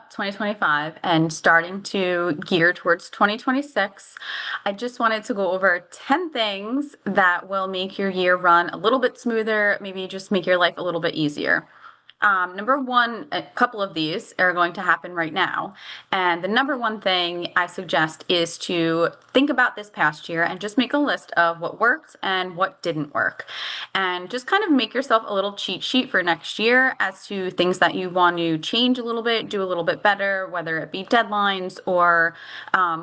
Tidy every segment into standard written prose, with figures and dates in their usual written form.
up 2025 and starting to gear towards 2026, I just wanted to go over 10 things that will make your year run a little bit smoother, maybe just make your life a little bit easier. Number one, a couple of these are going to happen right now. And the number one thing I suggest is to think about this past year and just make a list of what worked and what didn't work. And just kind of make yourself a little cheat sheet for next year as to things that you want to change a little bit, do a little bit better, whether it be deadlines or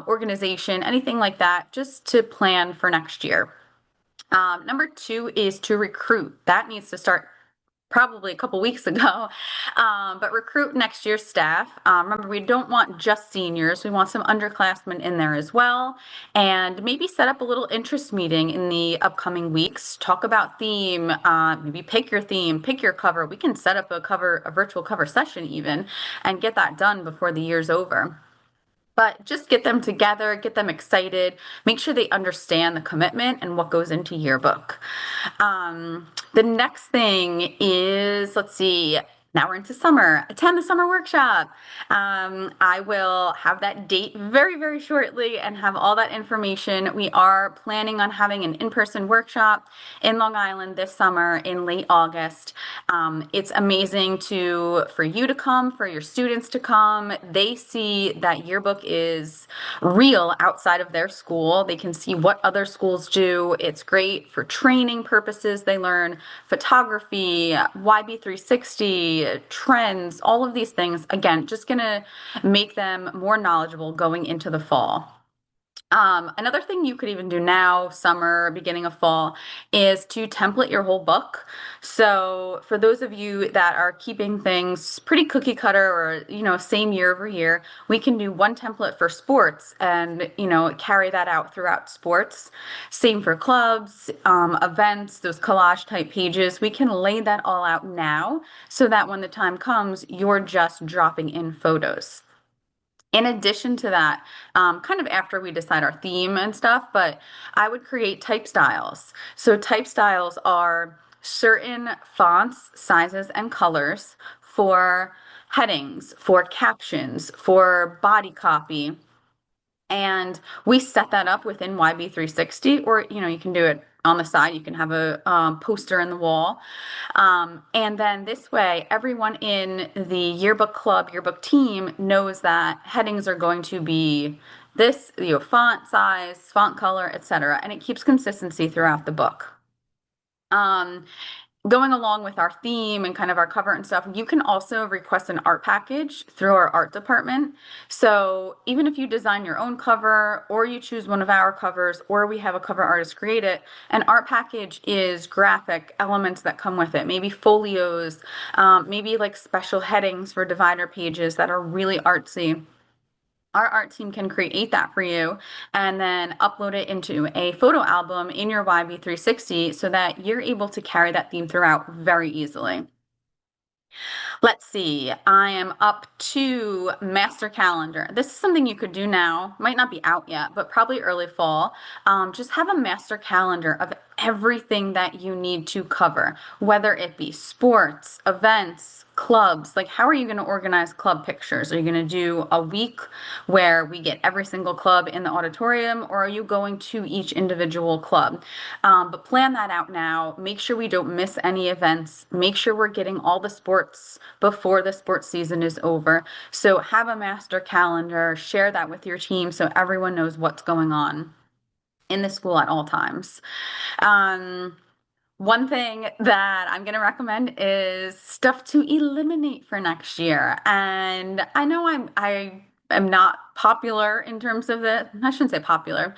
organization, anything like that, just to plan for next year. Number two is to recruit. That needs to start probably a couple weeks ago, but recruit next year's staff. Remember, we don't want just seniors. We want some underclassmen in there as well. And maybe set up a little interest meeting in the upcoming weeks. Talk about theme, maybe pick your theme, pick your cover. We can set up a virtual cover session even, and get that done before the year's over. But just get them together, get them excited, make sure they understand the commitment and what goes into yearbook. The next thing is, let's see, now we're into summer. Attend the summer workshop. I will have that date very, very shortly and have all that information. We are planning on having an in-person workshop in Long Island this summer in late August. It's amazing for you to come, for your students to come. They see that yearbook is real outside of their school. They can see what other schools do. It's great for training purposes. They learn photography, YB360, trends, all of these things. Again, just going to make them more knowledgeable going into the fall. Another thing you could even do now, summer, beginning of fall, is to template your whole book. So for those of you that are keeping things pretty cookie cutter or, same year over year, we can do one template for sports and, carry that out throughout sports. Same for clubs, events, those collage type pages. We can lay that all out now so that when the time comes, you're just dropping in photos. In addition to that, kind of after we decide our theme and stuff, but I would create type styles. So type styles are certain fonts, sizes, and colors for headings, for captions, for body copy. And we set that up within YB360, or you can do it on the side. You can have a poster in the wall. And then this way, everyone in the yearbook club, yearbook team knows that headings are going to be this, font size, font color, etc. And it keeps consistency throughout the book. Going along with our theme and kind of our cover and stuff, you can also request an art package through our art department. So even if you design your own cover or you choose one of our covers or we have a cover artist create it, an art package is graphic elements that come with it. Maybe folios, maybe like special headings for divider pages that are really artsy. Our art team can create that for you and then upload it into a photo album in your YB360 so that you're able to carry that theme throughout very easily. Let's see, I am up to master calendar. This is something you could do now, might not be out yet, but probably early fall. Just have a master calendar of everything that you need to cover, whether it be sports, events, clubs. Like, how are you going to organize club pictures? Are you going to do a week where we get every single club in the auditorium, or are you going to each individual club? But plan that out now. Make sure we don't miss any events. Make sure we're getting all the sports before the sports season is over. So have a master calendar, share that with your team so everyone knows what's going on in the school at all times. One thing that I'm going to recommend is stuff to eliminate for next year. And I know I am not popular in terms of I shouldn't say popular.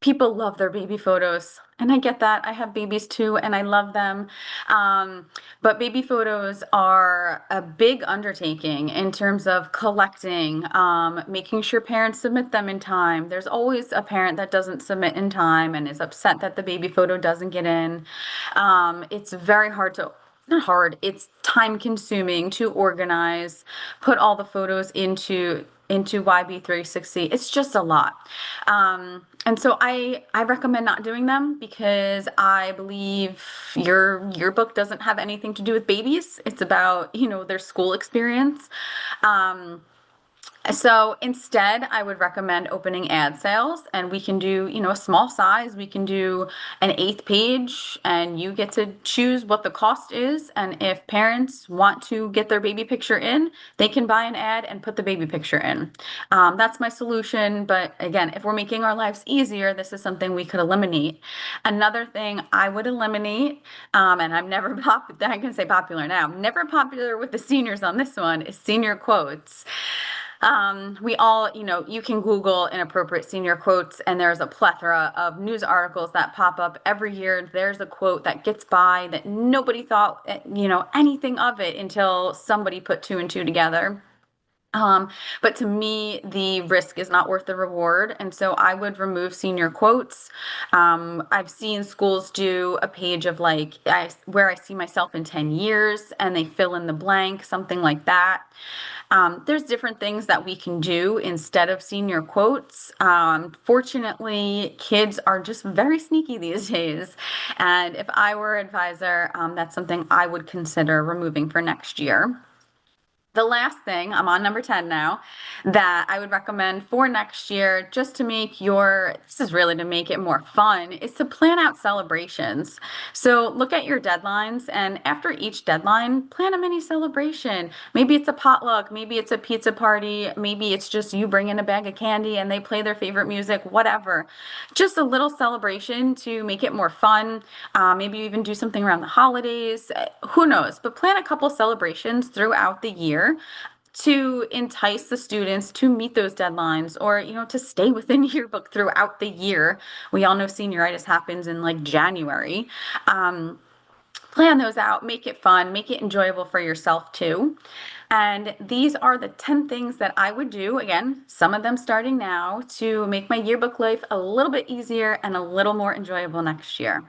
People love their baby photos, and I get that. I have babies too, and I love them. But baby photos are a big undertaking in terms of collecting, making sure parents submit them in time. There's always a parent that doesn't submit in time and is upset that the baby photo doesn't get in. It's very hard to not hard, it's time consuming to organize, put all the photos into into YB360. It's just a lot. And so I recommend not doing them because I believe your yearbook doesn't have anything to do with babies. It's about, their school experience. Um, so instead, I would recommend opening ad sales, and we can do, a small size. We can do an eighth page, and you get to choose what the cost is. And if parents want to get their baby picture in, they can buy an ad and put the baby picture in. That's my solution. But again, if we're making our lives easier, this is something we could eliminate. Another thing I would eliminate, and I'm never I can say popular now, I'm never popular with the seniors on this one, is senior quotes. We all, you can Google inappropriate senior quotes, and there's a plethora of news articles that pop up every year. There's a quote that gets by that nobody thought, anything of it until somebody put two and two together. Um, but to me, the risk is not worth the reward. And so I would remove senior quotes. I've seen schools do a page of where I see myself in 10 years, and they fill in the blank, something like that. There's different things that we can do instead of senior quotes. Fortunately, kids are just very sneaky these days. And if I were an advisor, that's something I would consider removing for next year. The last thing, I'm on number 10 now, that I would recommend for next year, just to this is really to make it more fun, is to plan out celebrations. So look at your deadlines, and after each deadline, plan a mini celebration. Maybe it's a potluck, maybe it's a pizza party, maybe it's just you bring in a bag of candy and they play their favorite music, whatever. Just a little celebration to make it more fun. Maybe you even do something around the holidays. Who knows? But plan a couple celebrations throughout the year to entice the students to meet those deadlines, or to stay within yearbook throughout the year. We all know senioritis happens in like January. Plan those out, make it fun, make it enjoyable for yourself too. And these are the 10 things that I would do, again, some of them starting now, to make my yearbook life a little bit easier and a little more enjoyable next year.